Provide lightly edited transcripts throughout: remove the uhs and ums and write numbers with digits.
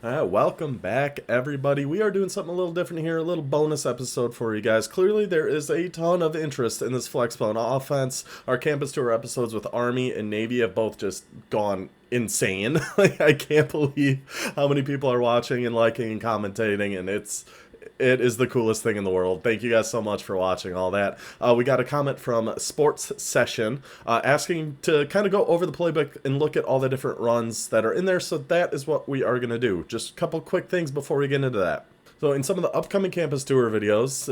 Welcome back, everybody. We are doing something a little different here, a little bonus episode for you guys. Clearly, there is a ton of interest in this Flexbone offense. Our campus tour episodes with Army and Navy have both just gone insane. I can't believe how many people are watching and liking and commentating, and it is the coolest thing in the world. Thank you guys so much for watching all that. We got a comment from Sports Session asking to kind of go over the playbook and look at all the different runs that are in there. So that is what we are going to do. Just a couple quick things before we get into that. So in some of the upcoming campus tour videos,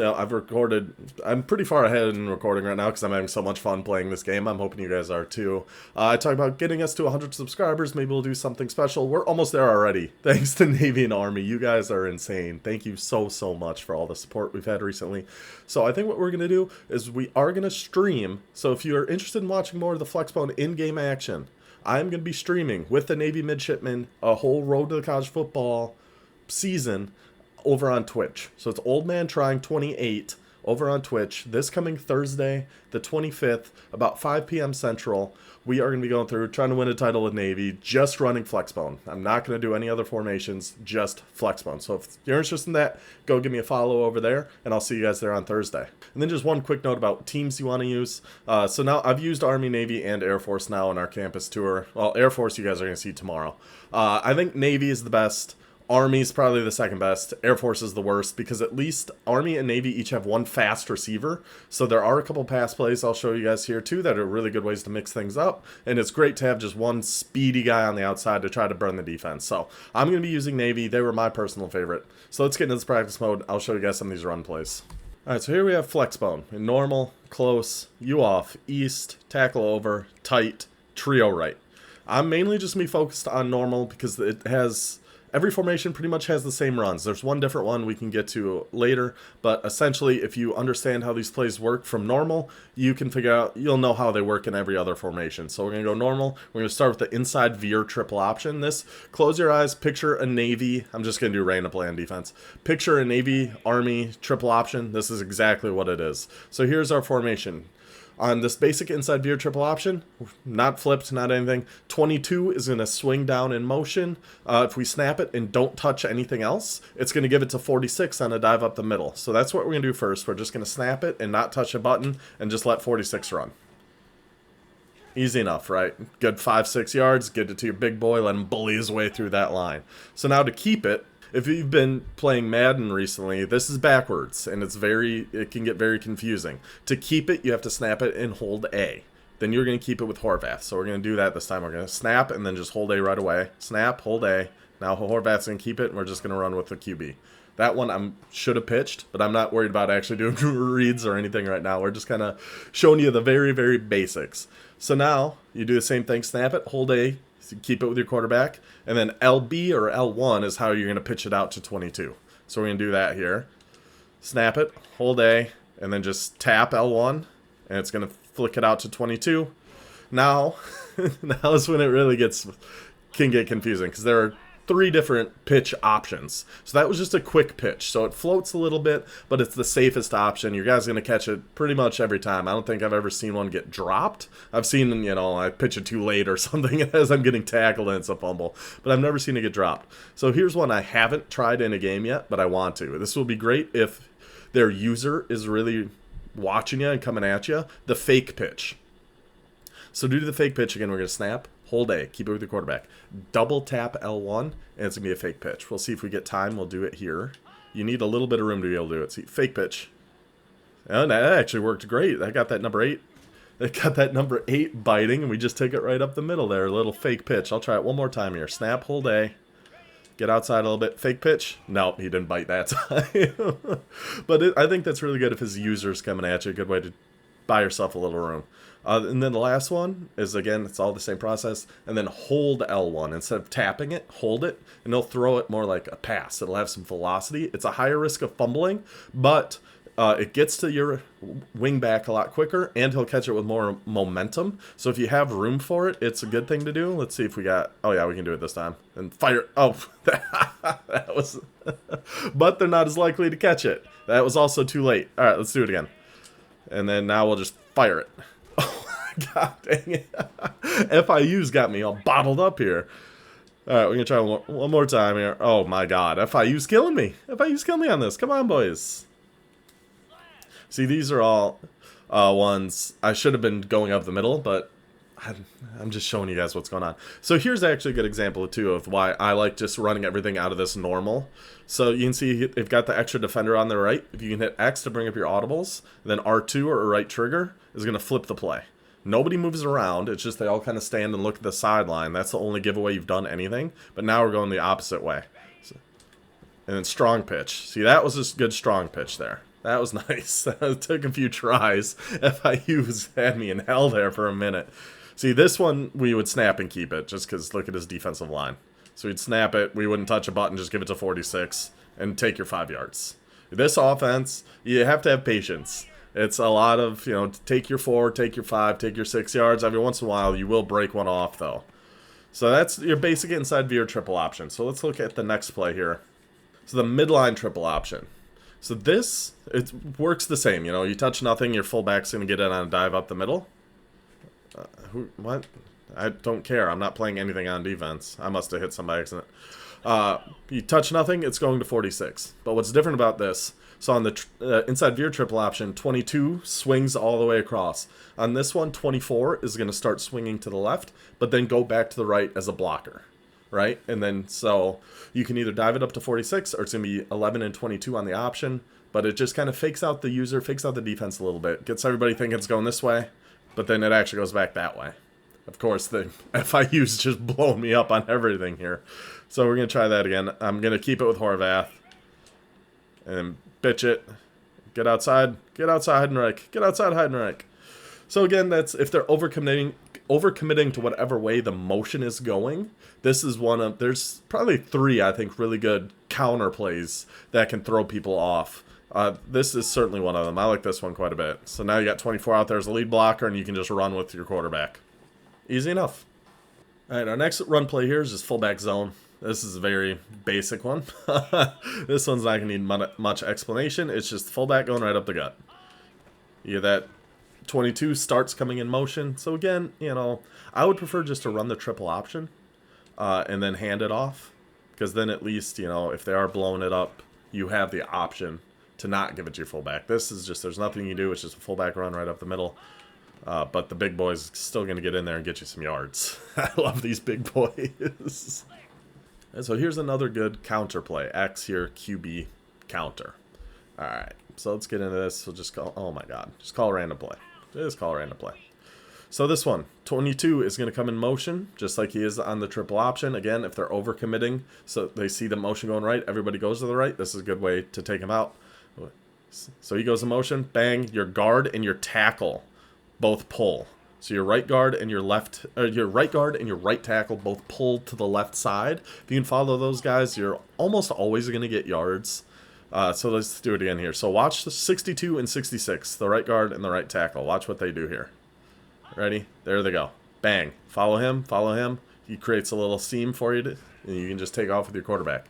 I'm pretty far ahead in recording right now because I'm having so much fun playing this game. I'm hoping you guys are too. I talk about getting us to 100 subscribers. Maybe we'll do something special. We're almost there already. Thanks to Navy and Army. You guys are insane. Thank you so much for all the support we've had recently. So I think what we're going to do is we are going to stream. So if you're interested in watching more of the Flexbone in-game action, I'm going to be streaming with the Navy midshipmen a whole Road to the College Football season over on Twitch. So it's Old Man Trying 28 over on Twitch this coming Thursday, the 25th, about 5 p.m. Central. We are going to be going through trying to win a title with Navy, just running Flexbone. I'm not going to do any other formations, just Flexbone. So if you're interested in that, go give me a follow over there, and I'll see you guys there on Thursday. And then just one quick note about teams you want to use. So now I've used Army, Navy, and Air Force now on our campus tour. Well, Air Force you guys are going to see tomorrow. I think Navy is the best. Army's probably the second best. Air Force is the worst because at least Army and Navy each have one fast receiver. So there are a couple pass plays I'll show you guys here too that are really good ways to mix things up. And it's great to have just one speedy guy on the outside to try to burn the defense. So I'm going to be using Navy. They were my personal favorite. So let's get into this practice mode. I'll show you guys some of these run plays. Alright, so here we have Flexbone. In normal, close, you off, east, tackle over, tight, trio right. I'm mainly just going to be focused on normal because it has... Every formation pretty much has the same runs. There's one different one we can get to later, but essentially if you understand how these plays work from normal, you can figure out, you'll know how they work in every other formation. So we're going to go normal. We're going to start with the inside veer triple option. This, close your eyes, picture a Navy. I'm just going to do rain up land defense. Picture a Navy, Army, triple option. This is exactly what it is. So here's our formation. On this basic inside veer triple option, not flipped, not anything, 22 is going to swing down in motion. If we snap it and don't touch anything else, it's going to give it to 46 on a dive up the middle. So that's what we're going to do first. We're just going to snap it and not touch a button and just let 46 run. Easy enough, right? Good 5-6 yards, get it to your big boy, let him bully his way through that line. So now to keep it, if you've been playing Madden recently, this is backwards, and it can get very confusing. To keep it, you have to snap it and hold A. Then you're going to keep it with Horvath. So we're going to do that this time. We're going to snap and then just hold A right away. Snap, hold A. Now Horvath's going to keep it, and we're just going to run with the QB. That one I should have pitched, but I'm not worried about actually doing reads or anything right now. We're just kind of showing you the very basics. So now you do the same thing. Snap it, hold A. So keep it with your quarterback, and then LB or L1 is how you're going to pitch it out to 22. So we're going to do that here. Snap it, hold A, and then just tap L1, and it's going to flick it out to 22. Now, now is when it really can get confusing, because there are 3 different pitch options. So that was just a quick pitch. So it floats a little bit, but it's the safest option. You guys are going to catch it pretty much every time. I don't think I've ever seen one get dropped. I've seen, I pitch it too late or something as I'm getting tackled and it's a fumble. But I've never seen it get dropped. So here's one I haven't tried in a game yet, but I want to. This will be great if their user is really watching you and coming at you. The fake pitch. So do the fake pitch again. We're going to snap. Hold A, keep it with your quarterback. Double tap L1, and it's going to be a fake pitch. We'll see if we get time. We'll do it here. You need a little bit of room to be able to do it. See, fake pitch. And that actually worked great. I got that number 8. It got that number 8 biting, and we just took it right up the middle there. A little fake pitch. I'll try it one more time here. Snap, hold A. Get outside a little bit. Fake pitch. Nope, he didn't bite that time. But I think that's really good if his user's coming at you. A good way to buy yourself a little room. And then the last one is, again, it's all the same process. And then hold L1. Instead of tapping it, hold it, and it'll throw it more like a pass. It'll have some velocity. It's a higher risk of fumbling, but it gets to your wingback a lot quicker, and he'll catch it with more momentum. So if you have room for it, it's a good thing to do. Let's see if we got... Oh, yeah, we can do it this time. And fire... Oh, that was... But they're not as likely to catch it. That was also too late. All right, let's do it again. And then now we'll just fire it. God dang it. FIU's got me all bottled up here. Alright, we're gonna try one more time here. Oh my god, FIU's killing me. FIU's killing me on this. Come on, boys. See, these are all ones I should have been going up the middle, but I'm just showing you guys what's going on. So here's actually a good example, too, of why I like just running everything out of this normal. So you can see they've got the extra defender on the right. If you can hit X to bring up your audibles, then R2 or right trigger is going to flip the play. Nobody moves around. It's just they all kind of stand and look at the sideline. That's the only giveaway you've done anything. But now we're going the opposite way. So, and then strong pitch. See, that was just good strong pitch there. That was nice. It took a few tries. FIU's had me in hell there for a minute. See, this one, we would snap and keep it, just because look at his defensive line. So we'd snap it, we wouldn't touch a button, just give it to 46, and take your 5 yards. This offense, you have to have patience. It's a lot of, take your 4, take your 5, take your 6 yards. Every once in a while, you will break one off, though. So that's your basic inside veer triple option. So let's look at the next play here. So the midline triple option. So this, it works the same. You touch nothing, your fullback's going to get in on a dive up the middle. What? I don't care. I'm not playing anything on defense. I must have hit some by accident. You touch nothing, it's going to 46. But what's different about this, so on the inside veer triple option, 22 swings all the way across. On this one, 24 is going to start swinging to the left, but then go back to the right as a blocker. Right? And then, so you can either dive it up to 46, or it's going to be 11 and 22 on the option. But it just kind of fakes out the user, fakes out the defense a little bit. Gets everybody thinking it's going this way. But then it actually goes back that way. Of course, the FIU's just blowing me up on everything here. So we're going to try that again. I'm going to keep it with Horvath. And bitch it. Get outside. Get outside, Heidenreich. Get outside, Heidenreich. So again, that's if they're overcommitting to whatever way the motion is going. This is one of, there's probably 3, I think, really good counter plays that can throw people off. This is certainly one of them. I like this one quite a bit. So now you got 24 out there as a lead blocker, and you can just run with your quarterback. Easy enough. All right, our next run play here is just fullback zone. This is a very basic one. This one's not going to need much explanation. It's just fullback going right up the gut. You get that 22 starts coming in motion. So again, I would prefer just to run the triple option and then hand it off. Because then at least, if they are blowing it up, you have the option to not give it to your fullback. This is just, there's nothing you do. It's just a fullback run right up the middle. But the big boy's still going to get in there and get you some yards. I love these big boys. And so here's another good counter play. X here, QB counter. All right. So let's get into this. We'll just call, oh my God. Just call a random play. Just call a random play. So this one, 22 is going to come in motion, just like he is on the triple option. Again, if they're overcommitting, so they see the motion going right, everybody goes to the right. This is a good way to take him out. So he goes in motion, bang, your guard and your tackle both pull. So your right guard and your right tackle both pull to the left side. If you can follow those guys, you're almost always going to get yards. So let's do it again here. So watch the 62 and 66, the right guard and the right tackle. Watch what they do here. Ready? There they go. Bang. Follow him. Follow him. He creates a little seam for you, and you can just take off with your quarterback.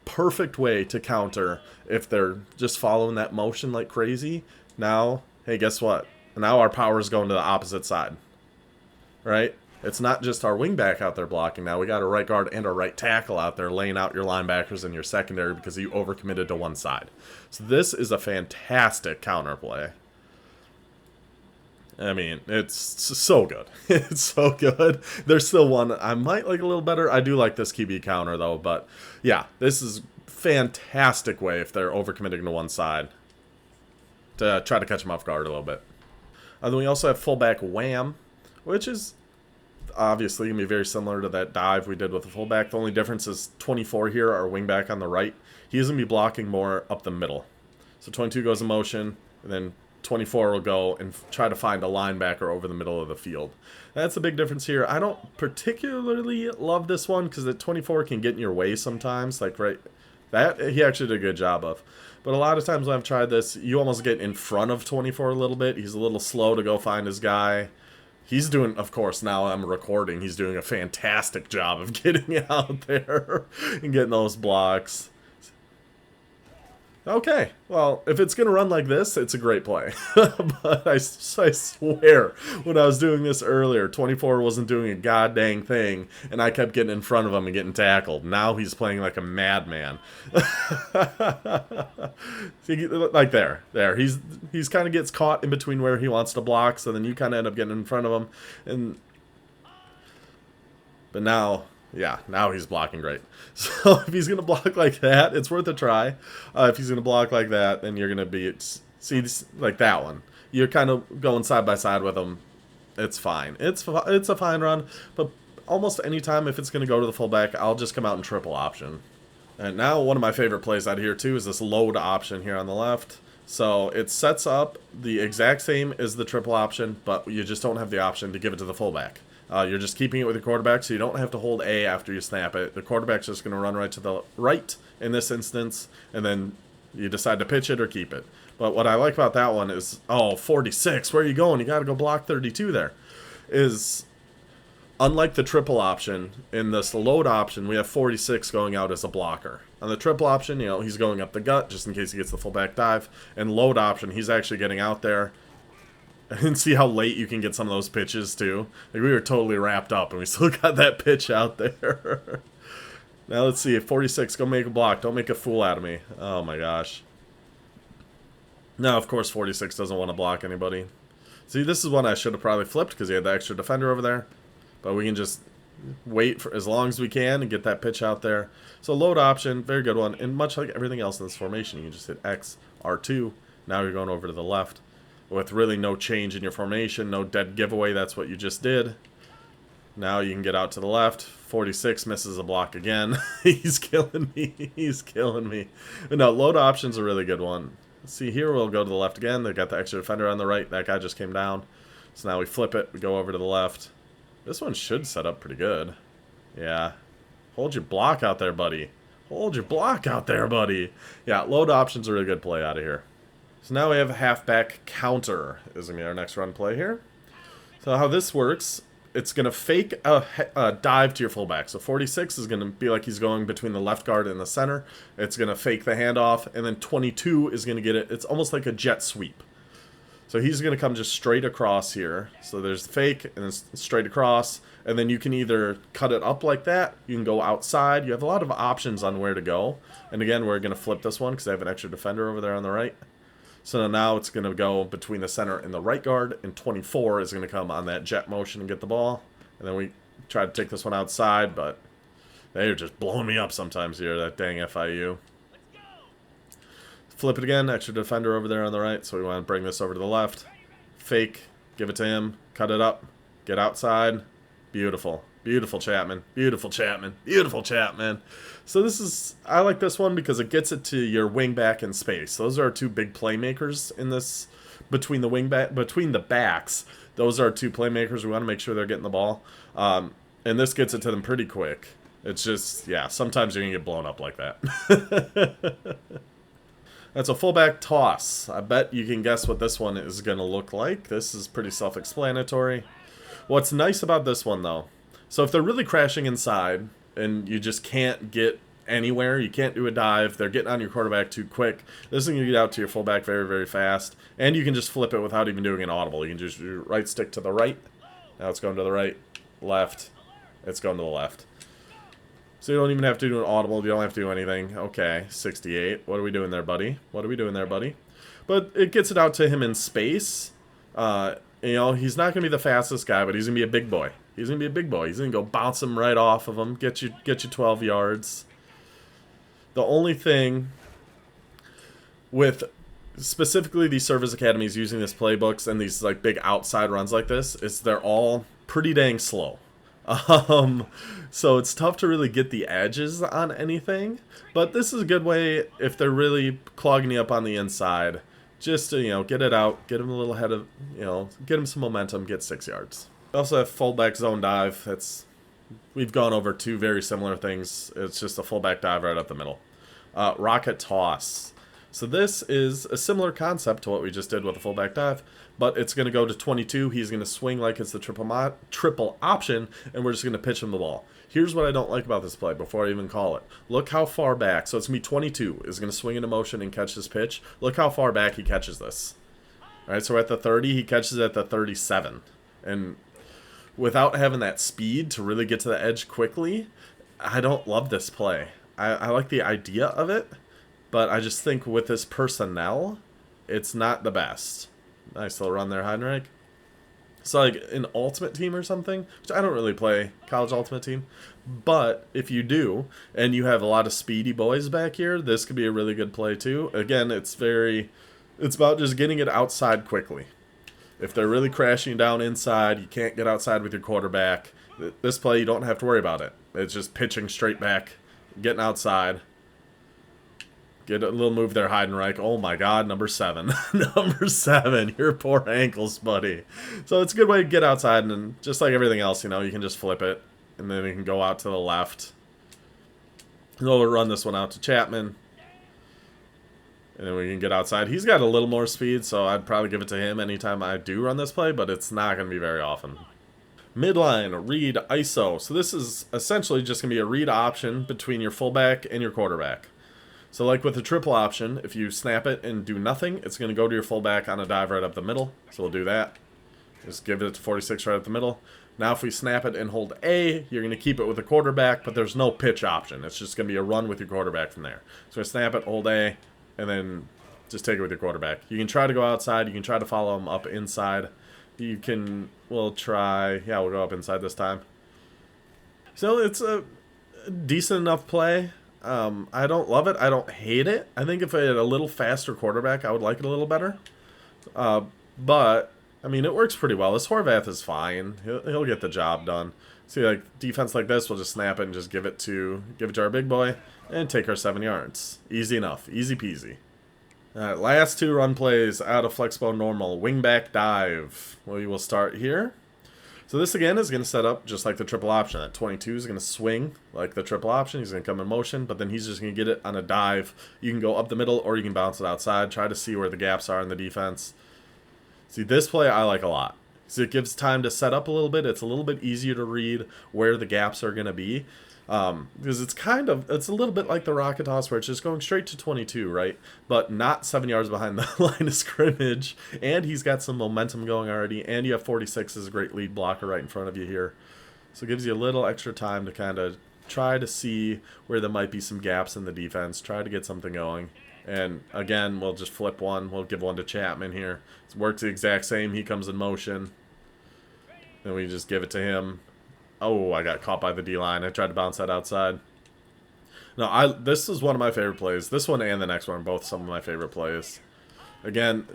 Perfect way to counter if they're just following that motion like crazy. Now, hey, guess what? Now our power is going to the opposite side. Right? It's not just our wingback out there blocking now. We got a right guard and a right tackle out there laying out your linebackers and your secondary because you overcommitted to one side. So this is a fantastic counter play. I mean, it's so good. It's so good. There's still one I might like a little better. I do like this QB counter, though. But, yeah, this is fantastic way if they're overcommitting to one side to try to catch them off guard a little bit. Then we also have fullback wham, which is obviously going to be very similar to that dive we did with the fullback. The only difference is 24 here, our wingback on the right. He's going to be blocking more up the middle. So 22 goes in motion, and then 24 will go and try to find a linebacker over the middle of the field. That's a big difference here. I don't particularly love this one because the 24 can get in your way sometimes. Like, right, that he actually did a good job of. But a lot of times when I've tried this, you almost get in front of 24 a little bit. He's a little slow to go find his guy. He's doing, of course, now I'm recording, he's doing a fantastic job of getting out there and getting those blocks. Okay, well, if it's going to run like this, it's a great play. But I swear, when I was doing this earlier, 24 wasn't doing a god dang thing, and I kept getting in front of him and getting tackled. Now he's playing like a madman. See, like there. He's kind of gets caught in between where he wants to block, so then you kind of end up getting in front of him. But now... yeah, now he's blocking great. So if he's going to block like that, it's worth a try. If he's going to block like that, then you're going to be... see, like that one. You're kind of going side by side with him. It's fine. It's a fine run, but almost any time if it's going to go to the fullback, I'll just come out in triple option. And now one of my favorite plays out here too is this load option here on the left. So it sets up the exact same as the triple option, but you just don't have the option to give it to the fullback. You're just keeping it with your quarterback, so you don't have to hold A after you snap it. The quarterback's just going to run right to the right in this instance, and then you decide to pitch it or keep it. But what I like about that one is, oh, 46, where are you going? You got to go block 32 there. Is, unlike the triple option, in this load option, we have 46 going out as a blocker. On the triple option, you know, he's going up the gut just in case he gets the fullback dive. And load option, he's actually getting out there. And see how late you can get some of those pitches, too. Like, we were totally wrapped up, and we still got that pitch out there. Now, let's see. 46, go make a block. Don't make a fool out of me. Oh, my gosh. Now, of course, 46 doesn't want to block anybody. See, this is one I should have probably flipped because he had the extra defender over there. But we can just wait for as long as we can and get that pitch out there. So, load option, very good one. And much like everything else in this formation, you can just hit X, R2. Now you're going over to the left. With really no change in your formation, no dead giveaway, that's what you just did. Now you can get out to the left. 46 misses a block again. He's killing me. He's killing me. But no, load option's a really good one. See, here we'll go to the left again. They got the extra defender on the right. That guy just came down. So now we flip it. We go over to the left. This one should set up pretty good. Yeah. Hold your block out there, buddy. Hold your block out there, buddy. Yeah, load option's a really good play out of here. So now we have a halfback counter is going to be our next run play here. So how this works, it's going to fake a dive to your fullback. So 46 is going to be like he's going between the left guard and the center. It's going to fake the handoff, and then 22 is going to get it. It's almost like a jet sweep. So he's going to come just straight across here. So there's the fake, and it's straight across. And then you can either cut it up like that. You can go outside. You have a lot of options on where to go. And again, we're going to flip this one because I have an extra defender over there on the right. So now it's going to go between the center and the right guard, and 24 is going to come on that jet motion and get the ball. And then we try to take this one outside, but they're just blowing me up sometimes here, that dang FIU. Flip it again, extra defender over there on the right, so we want to bring this over to the left. Fake, give it to him, cut it up, get outside. Beautiful. Beautiful Chapman. Beautiful Chapman. Beautiful Chapman. So this is, I like this one because it gets it to your wingback in space. Those are our two big playmakers in this, between the backs. Those are our two playmakers. We want to make sure they're getting the ball. And this gets it to them pretty quick. It's just, yeah, sometimes you're going to get blown up like that. That's a fullback toss. I bet you can guess what this one is going to look like. This is pretty self-explanatory. What's nice about this one, though, so if they're really crashing inside and you just can't get anywhere, you can't do a dive, they're getting on your quarterback too quick, this is going to get out to your fullback very, very fast. And you can just flip it without even doing an audible. You can just do right stick to the right. Now it's going to the right, left. It's going to the left. So you don't even have to do an audible. You don't have to do anything. Okay, 68. What are we doing there, buddy? What are we doing there, buddy? But it gets it out to him in space. You know, he's not going to be the fastest guy, but he's going to be a big boy. He's going to be a big boy. He's going to go bounce him right off of him, get you 12 yards. The only thing with specifically these service academies using this playbooks and these like big outside runs like this is they're all pretty dang slow. So it's tough to really get the edges on anything, but this is a good way if they're really clogging you up on the inside. Just to, you know, get it out, get him a little ahead of, you know, get him some momentum, get 6 yards. We also have fullback zone dive. We've gone over two very similar things. It's just a fullback dive right up the middle. Rocket toss. So this is a similar concept to what we just did with the fullback dive, but it's going to go to 22. He's going to swing like it's the triple option, and we're just going to pitch him the ball. Here's what I don't like about this play before I even call it. Look how far back. So it's going to be 22 is going to swing into motion and catch this pitch. Look how far back he catches this. All right, so we're at the 30. He catches it at the 37. And without having that speed to really get to the edge quickly, I don't love this play. I like the idea of it, but I just think with this personnel, it's not the best. Nice little run there, Heinrich. So like an ultimate team or something, which I don't really play college ultimate team, but if you do, and you have a lot of speedy boys back here, this could be a really good play too. Again, it's about just getting it outside quickly. If they're really crashing down inside, you can't get outside with your quarterback. This play, you don't have to worry about it. It's just pitching straight back, getting outside. Get a little move there, Heidenreich. Oh my god, number 7. Number 7, your poor ankles, buddy. So it's a good way to get outside, and just like everything else, you know, you can just flip it, and then you can go out to the left. And we'll run this one out to Chapman. And then we can get outside. He's got a little more speed, so I'd probably give it to him anytime I do run this play, but it's not going to be very often. Midline, read, ISO. So this is essentially just going to be a read option between your fullback and your quarterback. So like with the triple option, if you snap it and do nothing, it's going to go to your fullback on a dive right up the middle. So we'll do that. Just give it to 46 right up the middle. Now if we snap it and hold A, you're going to keep it with the quarterback, but there's no pitch option. It's just going to be a run with your quarterback from there. So we snap it, hold A, and then just take it with your quarterback. You can try to go outside. You can try to follow him up inside. You can, we'll go up inside this time. So it's a decent enough play. I don't love it. I don't hate it. I think if I had a little faster quarterback, I would like it a little better. But, I mean, it works pretty well. This Horvath is fine. He'll get the job done. See, like, defense like this, we'll just snap it and just give it to our big boy and take our 7 yards. Easy enough. Easy peasy. All right, last 2 run plays out of Flexbone normal. Wingback dive. We will start here. So this, again, is going to set up just like the triple option. That 22 is going to swing like the triple option. He's going to come in motion, but then he's just going to get it on a dive. You can go up the middle or you can bounce it outside. Try to see where the gaps are in the defense. See, this play I like a lot. So it gives time to set up a little bit. It's a little bit easier to read where the gaps are going to be. Because it's a little bit like the rocket toss where it's just going straight to 22, right? But not 7 yards behind the line of scrimmage. And he's got some momentum going already. And you have 46 as a great lead blocker right in front of you here. So it gives you a little extra time to kind of try to see where there might be some gaps in the defense. Try to get something going. And again, we'll just flip one. We'll give one to Chapman here. It works the exact same. He comes in motion. Then we just give it to him. Oh, I got caught by the D-line. I tried to bounce that outside. No, this is one of my favorite plays. This one and the next one are both some of my favorite plays. Again,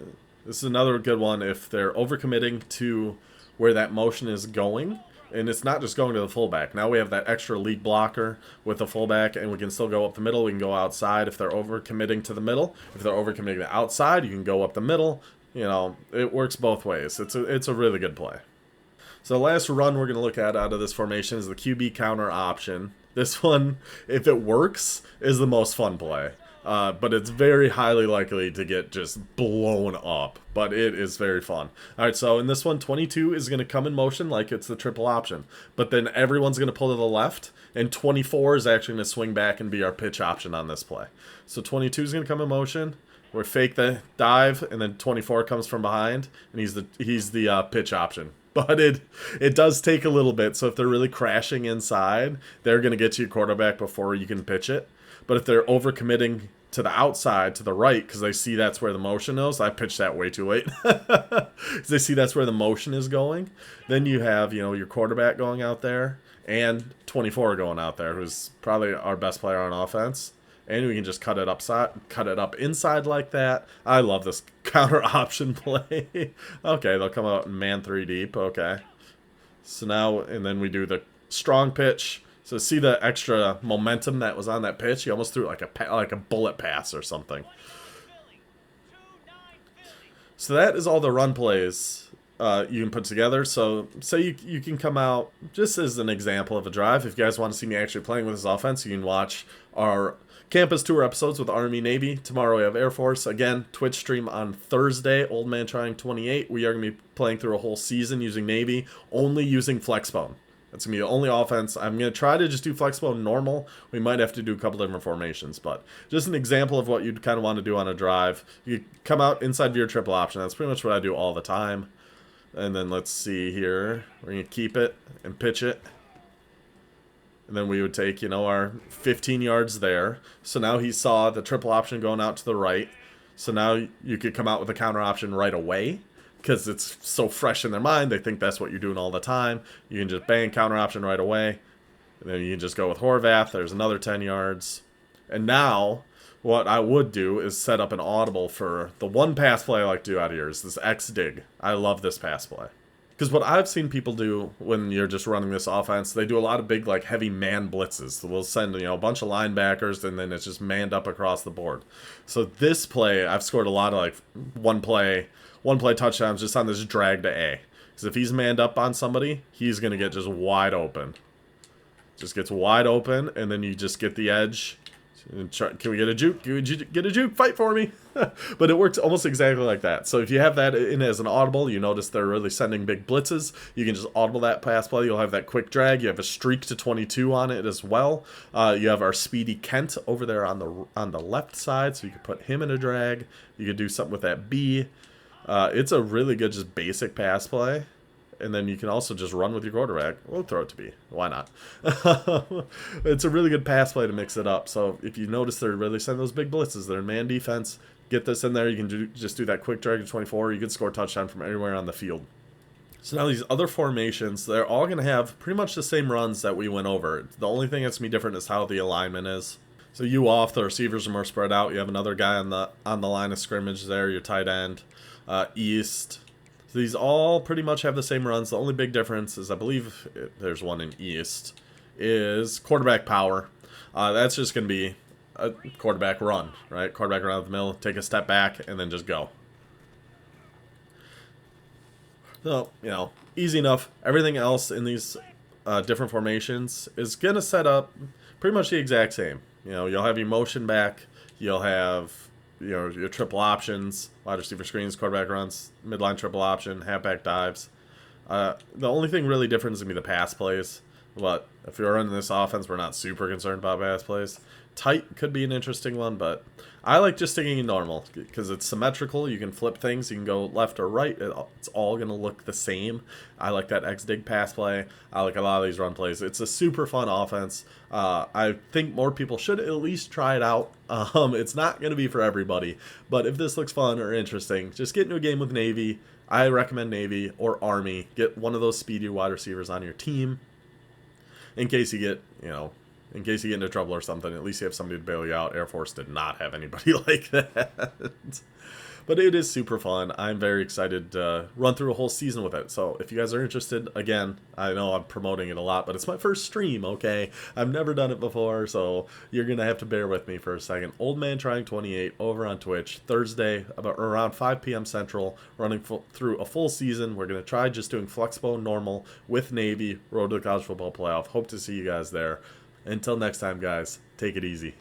this is another good one if they're overcommitting to where that motion is going. And it's not just going to the fullback. Now we have that extra lead blocker with the fullback, and we can still go up the middle. We can go outside if they're overcommitting to the middle. If they're overcommitting to outside, you can go up the middle. You know, it works both ways. It's a really good play. So the last run we're going to look at out of this formation is the QB counter option. This one, if it works, is the most fun play. But it's very highly likely to get just blown up. But it is very fun. Alright, so in this one, 22 is going to come in motion like it's the triple option. But then everyone's going to pull to the left. And 24 is actually going to swing back and be our pitch option on this play. So 22 is going to come in motion. We fake the dive, and then 24 comes from behind. And he's the pitch option. But it does take a little bit. So if they're really crashing inside, they're going to get to your quarterback before you can pitch it. But if they're overcommitting to the outside, to the right, because they see that's where the motion is, I pitched that way too late. Because they see that's where the motion is going. Then you have, you know, your quarterback going out there and 24 going out there, who's probably our best player on offense. And we can just cut it up inside like that. I love this counter option play. Okay, they'll come out and man 3 deep. Okay. So now, and then we do the strong pitch. So see the extra momentum that was on that pitch? You almost threw it like a bullet pass or something. So that is all the run plays you can put together. So say you can come out, just as an example of a drive. If you guys want to see me actually playing with this offense, you can watch our campus tour episodes with Army, Navy. Tomorrow we have Air Force. Again, Twitch stream on Thursday, Old Man Trying 28. We are going to be playing through a whole season using Navy, only using Flexbone. That's going to be the only offense. I'm going to try to just do Flexbone normal. We might have to do a couple different formations, but just an example of what you'd kind of want to do on a drive. You come out inside of your triple option. That's pretty much what I do all the time. And then let's see here. We're going to keep it and pitch it. And then we would take, you know, our 15 yards there. So now he saw the triple option going out to the right. So now you could come out with a counter option right away. Because it's so fresh in their mind, they think that's what you're doing all the time. You can just bang counter option right away. And then you can just go with Horvath. There's another 10 yards. And now, what I would do is set up an audible for the one pass play I like to do out here is this X-dig. I love this pass play. Because what I've seen people do when you're just running this offense, they do a lot of big, like, heavy man blitzes. So we'll send, you know, a bunch of linebackers, and then it's just manned up across the board. So this play, I've scored a lot of, like, one play touchdowns just on this drag to A. Because if he's manned up on somebody, he's going to get just wide open. Just gets wide open, and then you just get the edge. Can we get a juke? Can we get a juke? Fight for me! But it works almost exactly like that. So if you have that in as an audible, you notice they're really sending big blitzes. You can just audible that pass play. You'll have that quick drag. You have a streak to 22 on it as well. You have our speedy Kent over there on the left side, so you can put him in a drag. You could do something with that B. It's a really good just basic pass play. And then you can also just run with your quarterback. We'll throw it to B. Why not? It's a really good pass play to mix it up. So if you notice they're really sending those big blitzes, they're in man defense. Get this in there. You can just do that quick drag to 24. You can score a touchdown from anywhere on the field. So now these other formations, they're all going to have pretty much the same runs that we went over. The only thing that's going to be different is how the alignment is. So you off, the receivers are more spread out. You have another guy on the line of scrimmage there, your tight end. East. So these all pretty much have the same runs. The only big difference is, I believe there's one in East, is quarterback power. That's just going to be a quarterback run, right? Quarterback run out of the middle, take a step back, and then just go. So, you know, easy enough. Everything else in these different formations is going to set up pretty much the exact same. You know, you'll have your motion back. You'll have, you know, your triple options, wide receiver screens, quarterback runs, midline triple option, halfback dives. The only thing really different is going to be the pass plays. But if you're running this offense, we're not super concerned about pass plays. Tight could be an interesting one, but I like just sticking in normal because it's symmetrical. You can flip things. You can go left or right. It's all going to look the same. I like that X-dig pass play. I like a lot of these run plays. It's a super fun offense. I think more people should at least try it out. It's not going to be for everybody, but if this looks fun or interesting, just get into a game with Navy. I recommend Navy or Army. Get one of those speedy wide receivers on your team in case you get, you know, in case you get into trouble or something. At least you have somebody to bail you out. Air Force did not have anybody like that. But it is super fun. I'm very excited to run through a whole season with it. So if you guys are interested, again, I know I'm promoting it a lot, but it's my first stream, okay? I've never done it before, so you're going to have to bear with me for a second. Old Man Trying 28 over on Twitch, Thursday, about around 5 p.m. Central, running through a full season. We're going to try just doing Flexbone normal with Navy, Road to the College Football Playoff. Hope to see you guys there. Until next time, guys, take it easy.